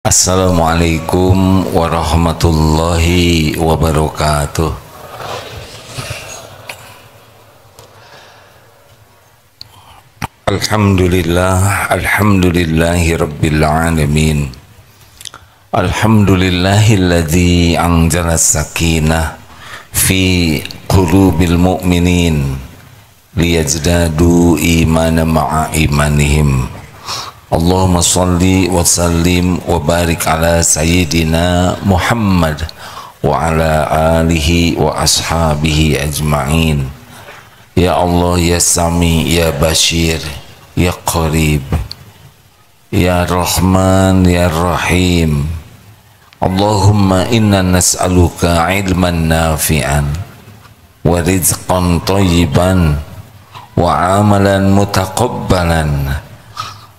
Assalamualaikum warahmatullahi wabarakatuh. Alhamdulillahi rabbil alamin. Alhamdulillahilladzi anzala sakinah fi qulubil mu'minin liyazdadu imanan ma'a imanihim. Allahumma salli wa sallim wa barik ala sayyidina Muhammad wa ala alihi wa ashabihi ajma'in. Ya Allah, ya Sami, ya Bashir, ya Qarib, ya Rahman, ya Rahim. Allahumma inna nas'aluka ilman nafi'an wa rizqan tayyiban wa amalan mutaqabbalan.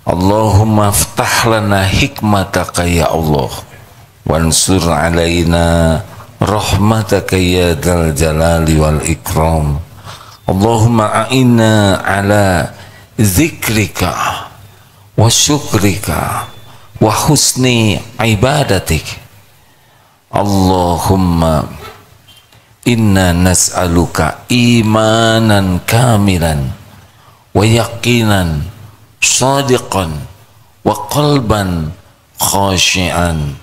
Allahumma aftah lana hikmataka ya Allah wansur alaina rahmataka ya dzal jalali wal ikram. Allahumma a'inna ala zikrika wa syukrika wa husni ibadatik. Allahumma inna nas'aluka imanan kamilan wa yaqinan shadiqan wa qalban khashi'an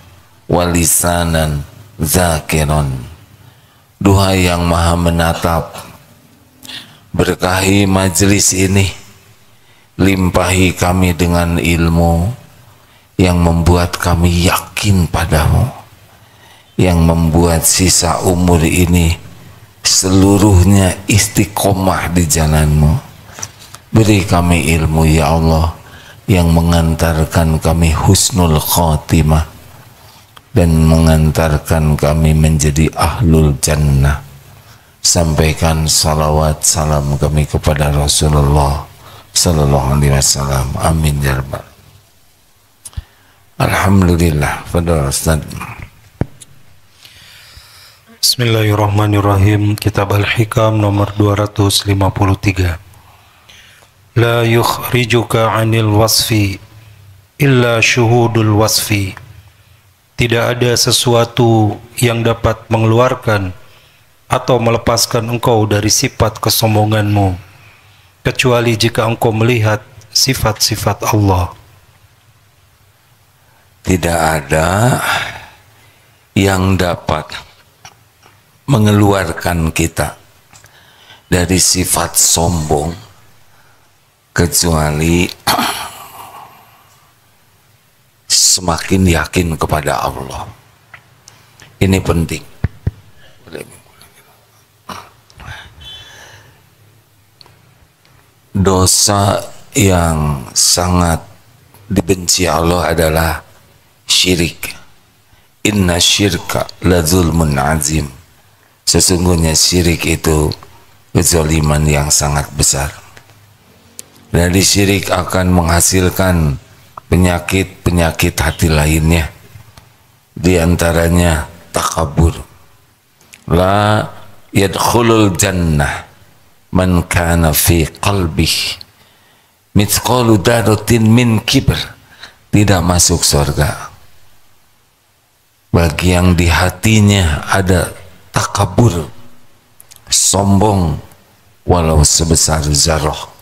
wa lisanan zakiran. Duha yang maha menatap, berkahi majelis ini, limpahi kami dengan ilmu yang membuat kami yakin padamu, yang membuat sisa umur ini seluruhnya istiqomah di jalanmu. Beri kami ilmu ya Allah yang mengantarkan kami husnul khatimah dan mengantarkan kami menjadi ahlul jannah. Sampaikan salawat salam kami kepada Rasulullah sallallahu alaihi wasallam. Amin ya rabbal. Alhamdulillah. Fadhil Ustaz. Bismillahirrahmanirrahim. Kitab Al-Hikam nomor 253. La yukhrijuka 'anil wasfi illa syuhudul wasfi. Tidak ada sesuatu yang dapat mengeluarkan atau melepaskan engkau dari sifat kesombonganmu kecuali jika engkau melihat sifat-sifat Allah. Tidak ada yang dapat mengeluarkan kita dari sifat sombong kecuali semakin yakin kepada Allah. Ini penting. Dosa yang sangat dibenci Allah adalah syirik. Inna syirka la zulmun azim. Sesungguhnya syirik itu kezaliman yang sangat besar. Dari syirik akan menghasilkan penyakit-penyakit hati lainnya. Di antaranya takabur. La yadkhulul jannah man kana fi qalbih mithqalu dzarratin min kibr. Tidak masuk surga bagi yang di hatinya ada takabur, sombong, walau sebesar zarah.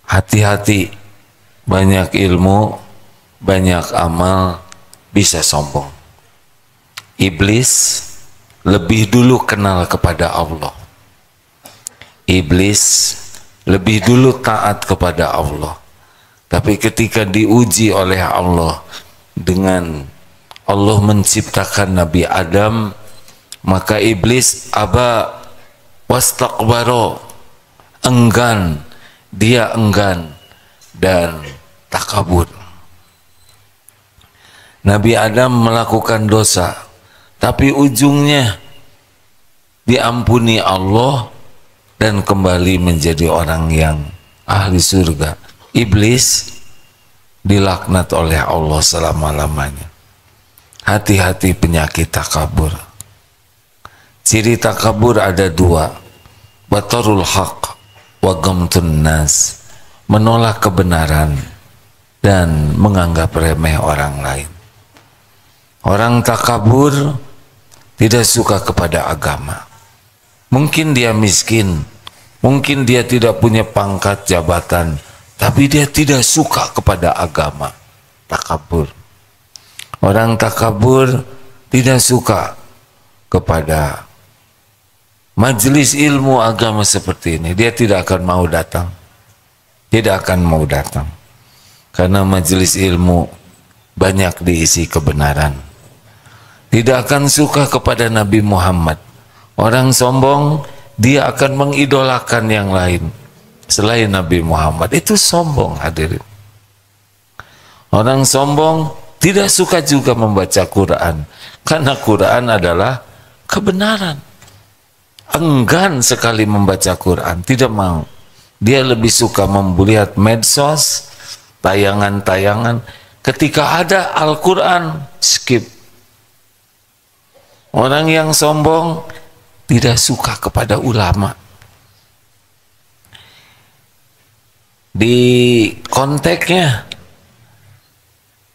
Hati-hati, banyak ilmu, banyak amal, bisa sombong. Iblis lebih dulu kenal kepada Allah. Iblis lebih dulu taat kepada Allah. Tapi ketika diuji oleh Allah dengan Allah menciptakan Nabi Adam, maka iblis aba wastakbaro, enggan. Dia enggan dan takabur. Nabi Adam melakukan dosa, tapi ujungnya diampuni Allah dan kembali menjadi orang yang ahli surga. Iblis dilaknat oleh Allah selama-lamanya. Hati-hati penyakit takabur. Ciri takabur ada dua. Batarul haq wa gamtun nas, menolak kebenaran dan menganggap remeh orang lain. Orang takabur tidak suka kepada agama. Mungkin dia miskin, mungkin dia tidak punya pangkat jabatan, tapi dia tidak suka kepada agama. Takabur. Orang takabur tidak suka kepada majelis ilmu agama seperti ini. Dia tidak akan mau datang. Tidak akan mau datang. Karena majelis ilmu banyak diisi kebenaran. Tidak akan suka kepada Nabi Muhammad. Orang sombong, dia akan mengidolakan yang lain selain Nabi Muhammad. Itu sombong, hadirin. Orang sombong tidak suka juga membaca Quran, karena Quran adalah kebenaran. Enggan sekali membaca Quran, tidak mau. Dia lebih suka melihat medsos, tayangan-tayangan. Ketika ada Al-Quran, skip. Orang yang sombong tidak suka kepada ulama. Di konteksnya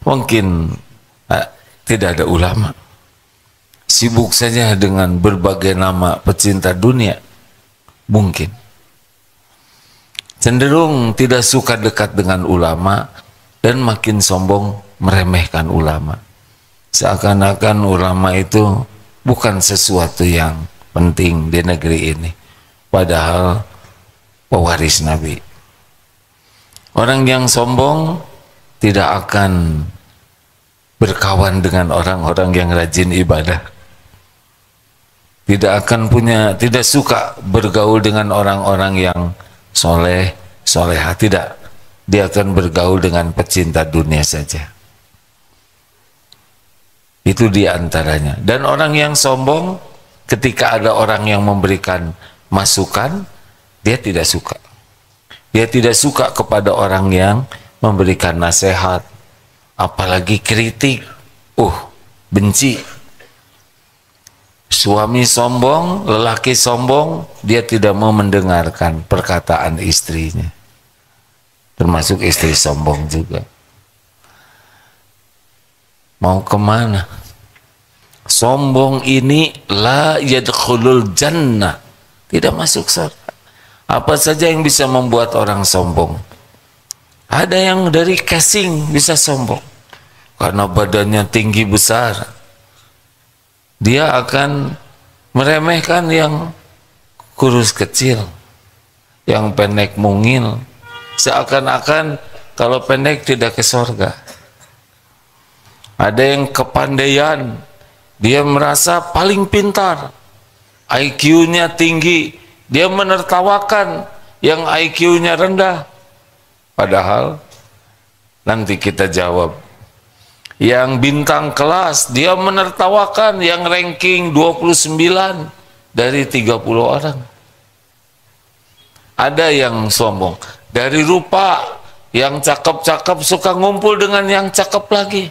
mungkin tidak ada ulama. Sibuk saja dengan berbagai nama pecinta dunia. Mungkin. Cenderung tidak suka dekat dengan ulama dan makin sombong meremehkan ulama. Seakan-akan ulama itu bukan sesuatu yang penting di negeri ini. Padahal pewaris Nabi. Orang yang sombong tidak akan berkawan dengan orang-orang yang rajin ibadah. Tidak suka bergaul dengan orang-orang yang soleh, soleha. Tidak. Dia akan bergaul dengan pecinta dunia saja. Itu diantaranya. Dan orang yang sombong, ketika ada orang yang memberikan masukan, dia tidak suka. Dia tidak suka kepada orang yang memberikan nasihat, apalagi kritik. Benci. Suami sombong, lelaki sombong, dia tidak mau mendengarkan perkataan istrinya. Termasuk istri sombong juga. Mau kemana? Sombong ini la yadkhulul jannah, tidak masuk surga. Apa saja yang bisa membuat orang sombong? Ada yang dari casing bisa sombong karena badannya tinggi besar. Dia akan meremehkan yang kurus kecil, yang pendek mungil, seakan-akan kalau pendek tidak ke surga. Ada yang kepandaian, dia merasa paling pintar, IQ-nya tinggi, dia menertawakan yang IQ-nya rendah. Padahal nanti kita jawab, yang bintang kelas, dia menertawakan yang ranking 29 dari 30 orang. Ada yang sombong dari rupa, yang cakep-cakep suka ngumpul dengan yang cakep lagi.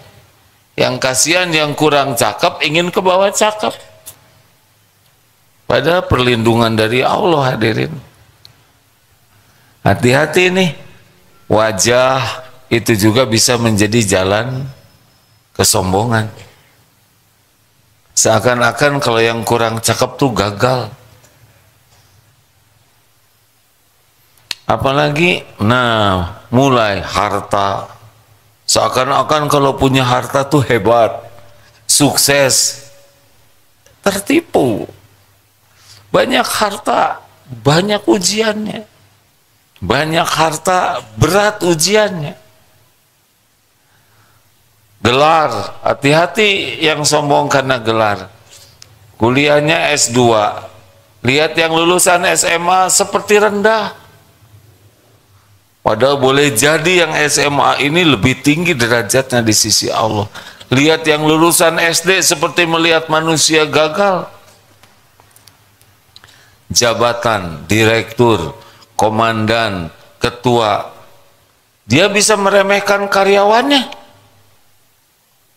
Yang kasihan yang kurang cakep ingin ke bawah cakep. Padahal perlindungan dari Allah, hadirin. Hati-hati nih. Wajah itu juga bisa menjadi jalan kesombongan. Seakan-akan kalau yang kurang cakep tuh gagal. Apalagi, mulai harta. Seakan-akan kalau punya harta tuh hebat, sukses. Tertipu. Banyak harta, banyak ujiannya. Banyak harta, berat ujiannya. Gelar, hati-hati yang sombong karena gelar. Kuliahnya S2, lihat yang lulusan SMA seperti rendah. Padahal boleh jadi yang SMA ini lebih tinggi derajatnya di sisi Allah. Lihat yang lulusan SD seperti melihat manusia gagal. Jabatan, direktur, komandan, ketua, dia bisa meremehkan karyawannya.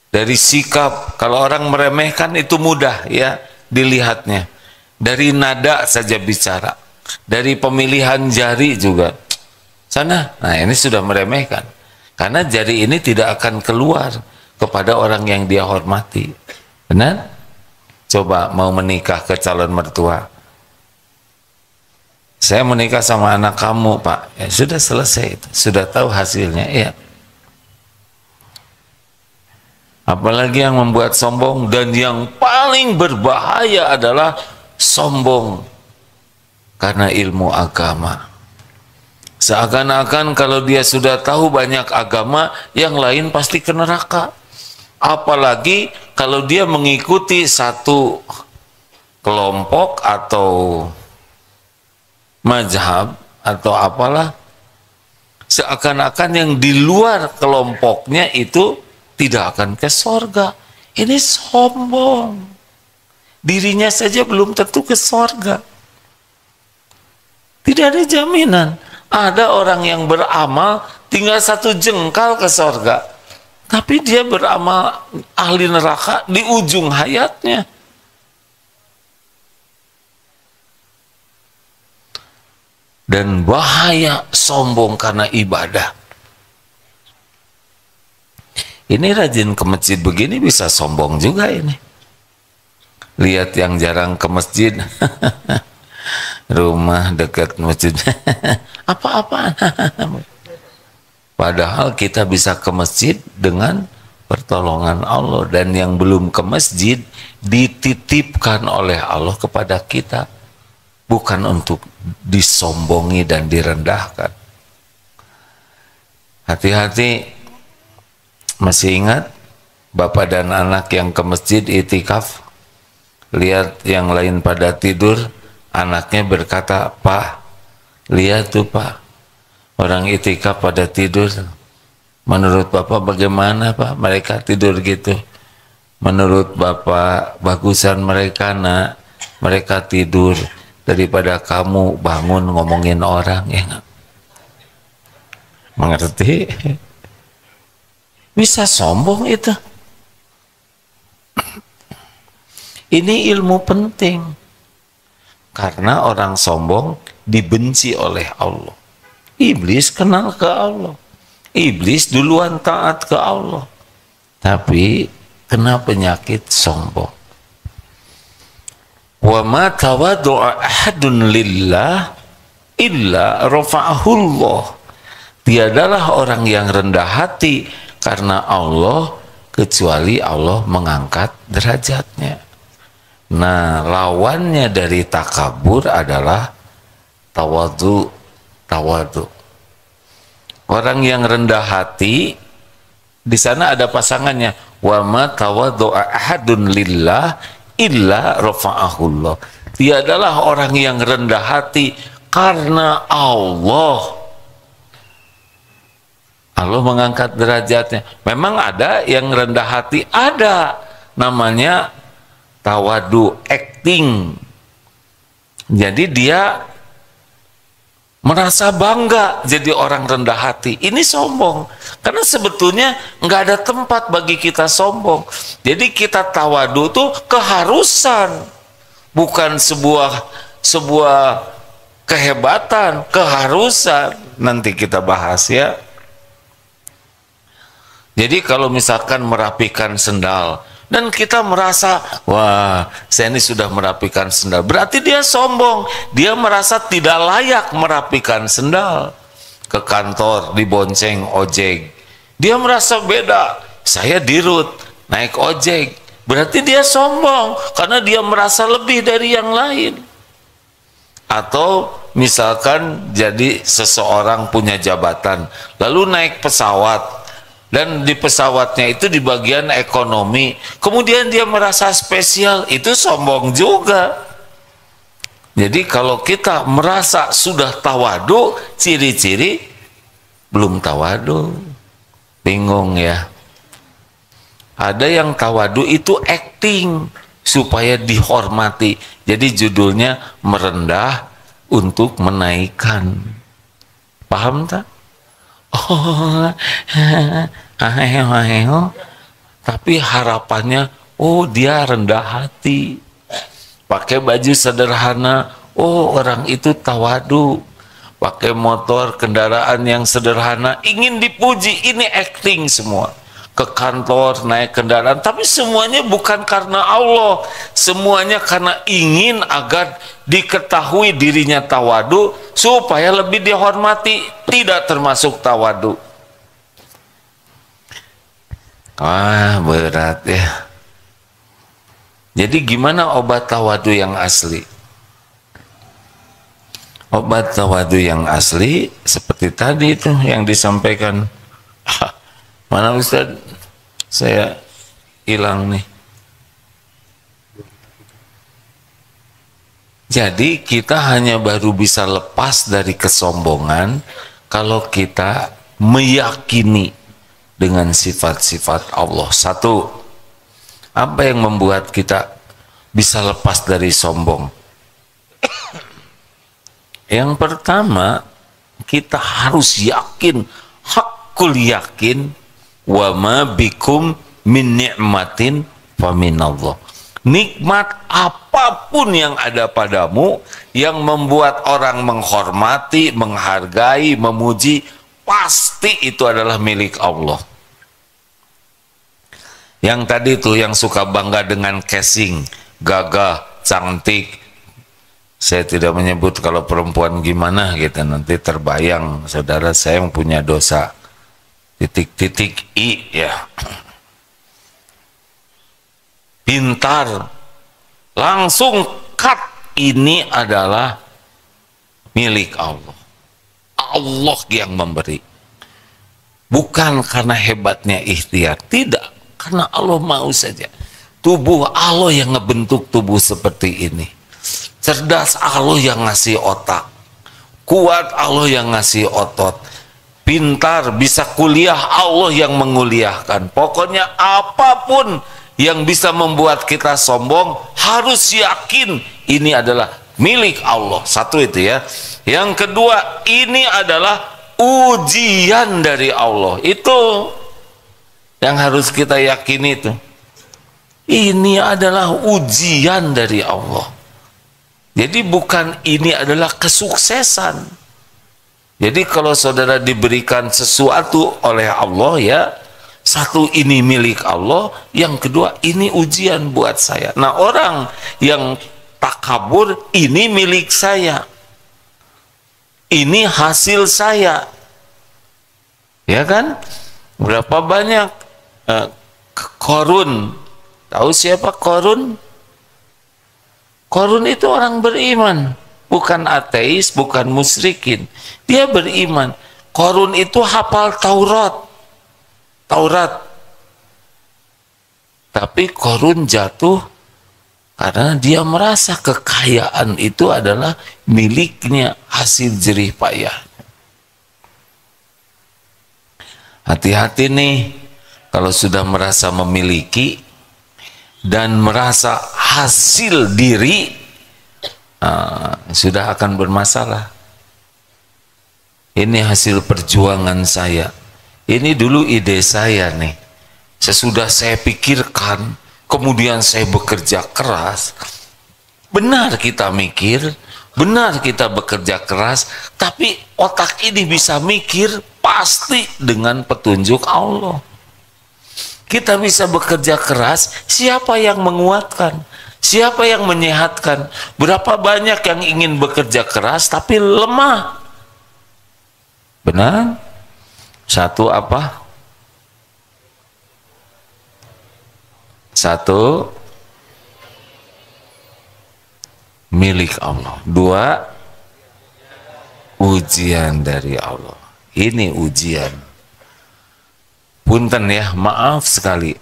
Dari sikap, kalau orang meremehkan itu mudah ya dilihatnya. Dari nada saja bicara, dari pemilihan jari juga. Sana, ini sudah meremehkan. Karena jari ini tidak akan keluar kepada orang yang dia hormati. Benar? Coba mau menikah ke calon mertua. Saya menikah sama anak kamu, Pak. Ya, sudah selesai, sudah tahu hasilnya. Ya. Apalagi yang membuat sombong, dan yang paling berbahaya adalah sombong karena ilmu agama. Seakan-akan kalau dia sudah tahu banyak agama, yang lain pasti ke neraka. Apalagi kalau dia mengikuti satu kelompok atau mazhab atau apalah, seakan-akan yang di luar kelompoknya itu tidak akan ke sorga. Ini sombong. Dirinya saja belum tentu ke sorga. Tidak ada jaminan. Ada orang yang beramal tinggal 1 jengkal ke sorga, tapi dia beramal ahli neraka di ujung hayatnya. Dan bahaya sombong karena ibadah. Ini rajin ke masjid begini bisa sombong juga ini. Lihat yang jarang ke masjid. Rumah dekat masjid. Apa-apaan. Padahal kita bisa ke masjid dengan pertolongan Allah. Dan yang belum ke masjid dititipkan oleh Allah kepada kita. Bukan untuk disombongi dan direndahkan. Hati-hati. Masih ingat bapak dan anak yang ke masjid itikaf, lihat yang lain pada tidur, anaknya berkata, "Pak, lihat tuh Pak, orang itikaf pada tidur. Menurut Bapak bagaimana Pak? Mereka tidur gitu." "Menurut Bapak bagusan mereka nak, mereka tidur daripada kamu bangun ngomongin orang." Ya, mengerti? Bisa sombong itu. Ini ilmu penting. Karena orang sombong dibenci oleh Allah. Iblis kenal ke Allah. Iblis duluan taat ke Allah. Tapi kena penyakit sombong. Wa ma tawaddu'a ahadun lillah illa rafa'ahullah. Tiadalah orang yang rendah hati karena Allah kecuali Allah mengangkat derajatnya. Nah, lawannya dari takabur adalah tawadu. Tawadu. Orang yang rendah hati di sana ada pasangannya. Wa ma tawaddu'a ahadun lillah illa rafa'ahullah. Tiadalah orang yang rendah hati karena Allah mengangkat derajatnya. Memang ada yang rendah hati, ada namanya tawadu, acting. Jadi dia merasa bangga jadi orang rendah hati. Ini sombong. Karena sebetulnya nggak ada tempat bagi kita sombong. Jadi kita tawadu tuh keharusan, bukan sebuah kehebatan, keharusan. Nanti kita bahas ya. Jadi kalau misalkan merapikan sendal dan kita merasa, wah saya ini sudah merapikan sendal, berarti dia sombong. Dia merasa tidak layak merapikan sendal. Ke kantor dibonceng ojek, dia merasa beda. Saya dirut naik ojek, berarti dia sombong karena dia merasa lebih dari yang lain. Atau misalkan jadi seseorang punya jabatan lalu naik pesawat, dan di pesawatnya itu di bagian ekonomi, kemudian dia merasa spesial, itu sombong juga. Jadi kalau kita merasa sudah tawadu, ciri-ciri belum tawadu. Bingung ya. Ada yang tawadu itu acting supaya dihormati. Jadi judulnya merendah untuk menaikkan. Paham tak? Oh, tapi harapannya, oh dia rendah hati, pakai baju sederhana, oh orang itu tawadu, pakai motor, kendaraan yang sederhana, ingin dipuji, ini acting semua. Ke kantor, naik kendaraan, tapi semuanya bukan karena Allah, semuanya karena ingin agar diketahui dirinya tawadu, supaya lebih dihormati, tidak termasuk tawadu. Wah, berat ya. Jadi gimana obat tawadu yang asli? Obat tawadu yang asli seperti tadi itu yang disampaikan. Mana Ustaz? Saya hilang nih. Jadi kita hanya baru bisa lepas dari kesombongan kalau kita meyakini dengan sifat-sifat Allah. Satu, apa yang membuat kita bisa lepas dari sombong? Yang pertama, kita harus yakin, hakul yakin, wa ma bikum min ni'matin fa minallah. Nikmat apapun yang ada padamu yang membuat orang menghormati, menghargai, memuji, pasti itu adalah milik Allah. Yang tadi tuh yang suka bangga dengan casing, gagah, cantik. Saya tidak menyebut kalau perempuan gimana gitu, nanti terbayang saudara saya yang punya dosa. Titik-titik I ya. Pintar, langsung cut, ini adalah milik Allah. Allah yang memberi. Bukan karena hebatnya ikhtiar, tidak. Karena Allah mau saja. Tubuh Allah yang ngebentuk tubuh seperti ini. Cerdas Allah yang ngasih otak. Kuat Allah yang ngasih otot. Pintar, bisa kuliah Allah yang menguliahkan. Pokoknya apapun yang bisa membuat kita sombong, harus yakin ini adalah milik Allah. Satu itu ya. Yang kedua, ini adalah ujian dari Allah. Itu yang harus kita yakini itu. Ini adalah ujian dari Allah. Jadi bukan ini adalah kesuksesan. Jadi kalau saudara diberikan sesuatu oleh Allah ya, satu ini milik Allah, yang kedua ini ujian buat saya. Nah, orang yang takabur, ini milik saya. Ini hasil saya. Ya kan? Berapa banyak Korun, tahu siapa Korun? Korun itu orang beriman, bukan ateis, bukan musyrikin. Dia beriman. Korun itu hafal Taurat. Tapi Korun jatuh karena dia merasa kekayaan itu adalah miliknya, hasil jerih payah. Hati-hati nih. Kalau sudah merasa memiliki dan merasa hasil diri, sudah akan bermasalah. Ini hasil perjuangan saya. Ini dulu ide saya nih. Sesudah saya pikirkan, kemudian saya bekerja keras. Benar kita mikir, benar kita bekerja keras, tapi otak ini bisa mikir pasti dengan petunjuk Allah. Kita bisa bekerja keras, siapa yang menguatkan? Siapa yang menyehatkan? Berapa banyak yang ingin bekerja keras tapi lemah? Benar? Satu apa? Satu, milik Allah. Dua, ujian dari Allah. Ini ujian. Punten ya, maaf sekali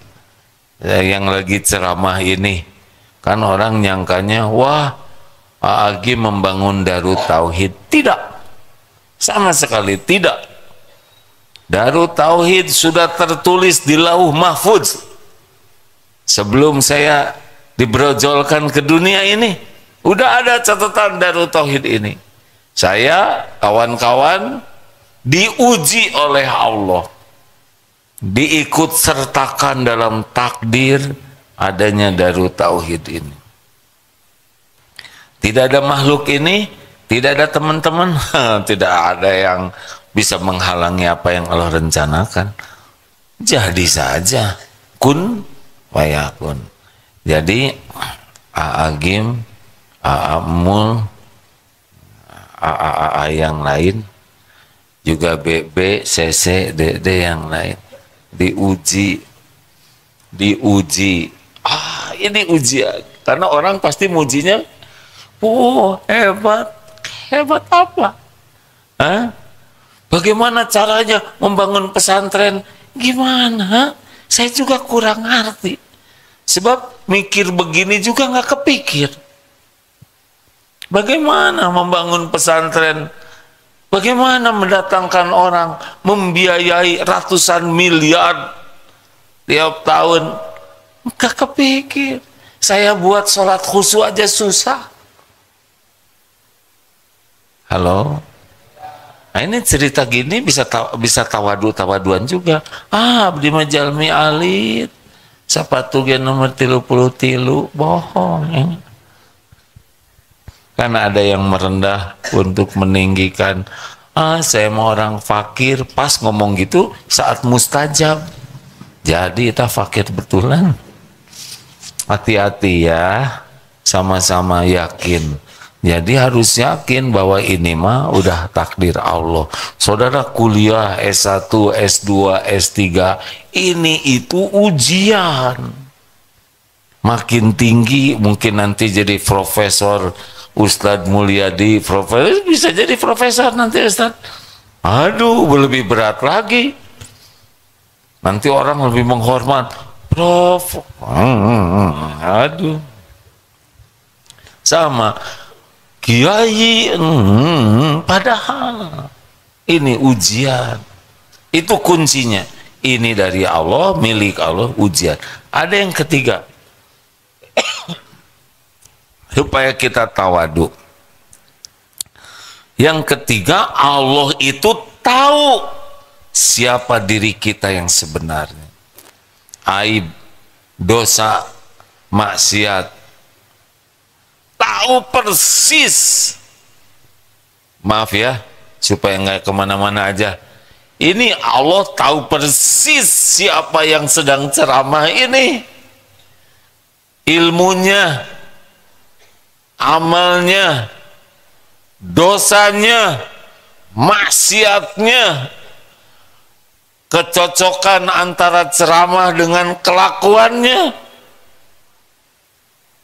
yang lagi ceramah ini, kan orang nyangkanya wah Pak Agi membangun Darut Tauhid. Tidak, sama sekali tidak. Darut Tauhid sudah tertulis di Lauh Mahfuz sebelum saya dibrojolkan ke dunia ini. Udah ada catatan Darut Tauhid ini. Saya, kawan-kawan, diuji oleh Allah, diikut sertakan dalam takdir adanya Darut Tauhid ini. Tidak ada makhluk ini Tidak ada teman-teman, tidak ada yang bisa menghalangi apa yang Allah rencanakan. Jadi saja, kun fayakun. Jadi Aagim, Aamul, AA yang lain, juga BB, CC, DD yang lain diuji. Ini ujian, karena orang pasti mujinya, hebat apa? Bagaimana caranya membangun pesantren? Gimana? Saya juga kurang ngerti. Sebab mikir begini juga nggak kepikir. Bagaimana membangun pesantren? Bagaimana mendatangkan orang, membiayai ratusan miliar tiap tahun? Nggak kepikir. Saya buat sholat khusyuk aja susah. Halo? Nah, ini cerita gini bisa tawaduan juga. Abdi majalmi alit sapatu gen nomor 33 bohong ya. Karena ada yang merendah untuk meninggikan. Saya mau orang fakir, pas ngomong gitu saat mustajab. Jadi kita fakir betulan. Hati-hati ya, sama-sama yakin. Jadi harus yakin bahwa ini mah udah takdir Allah. Saudara kuliah S1, S2, S3, ini itu ujian. Makin tinggi mungkin nanti jadi profesor, Ustadz Mulyadi, profesor, bisa jadi profesor nanti Ustadz. Aduh, lebih berat lagi. Nanti orang lebih menghormat, Prof. Aduh. Sama Kiai, padahal ini ujian. Itu kuncinya. Ini dari Allah, milik Allah, ujian. Ada yang ketiga, supaya kita tawadu. Yang ketiga, Allah itu tahu siapa diri kita yang sebenarnya. Aib, dosa, maksiat, tahu persis. Maaf ya, supaya nggak kemana-mana aja. Ini Allah tahu persis siapa yang sedang ceramah ini. Ilmunya, amalnya, dosanya, maksiatnya, kecocokan antara ceramah dengan kelakuannya.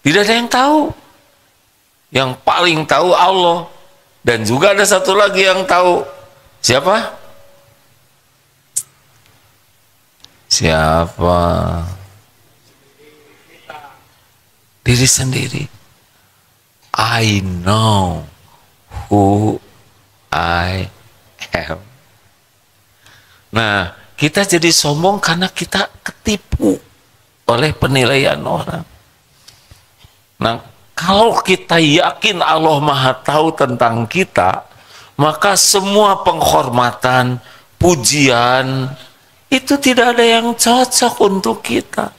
Tidak ada yang tahu. Yang paling tahu Allah. Dan juga ada satu lagi yang tahu. Siapa? Siapa? Diri sendiri. I know who I am. Nah, kita jadi sombong karena kita ketipu oleh penilaian orang. Nah, kalau kita yakin Allah Maha Tahu tentang kita, maka semua penghormatan, pujian, itu tidak ada yang cocok untuk kita.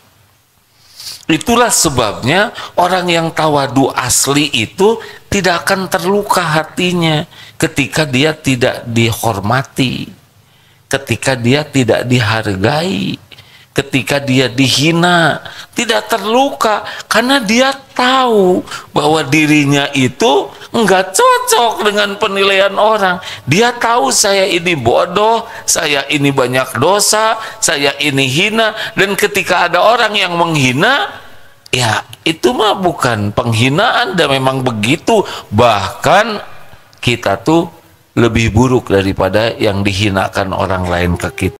Itulah sebabnya orang yang tawadu asli itu tidak akan terluka hatinya ketika dia tidak dihormati, ketika dia tidak dihargai, ketika dia dihina, tidak terluka karena dia tahu bahwa dirinya itu enggak cocok dengan penilaian orang. Dia tahu saya ini bodoh, saya ini banyak dosa, saya ini hina, dan ketika ada orang yang menghina, ya itu mah bukan penghinaan, dan memang begitu. Bahkan kita tuh lebih buruk daripada yang dihinakan orang lain ke kita.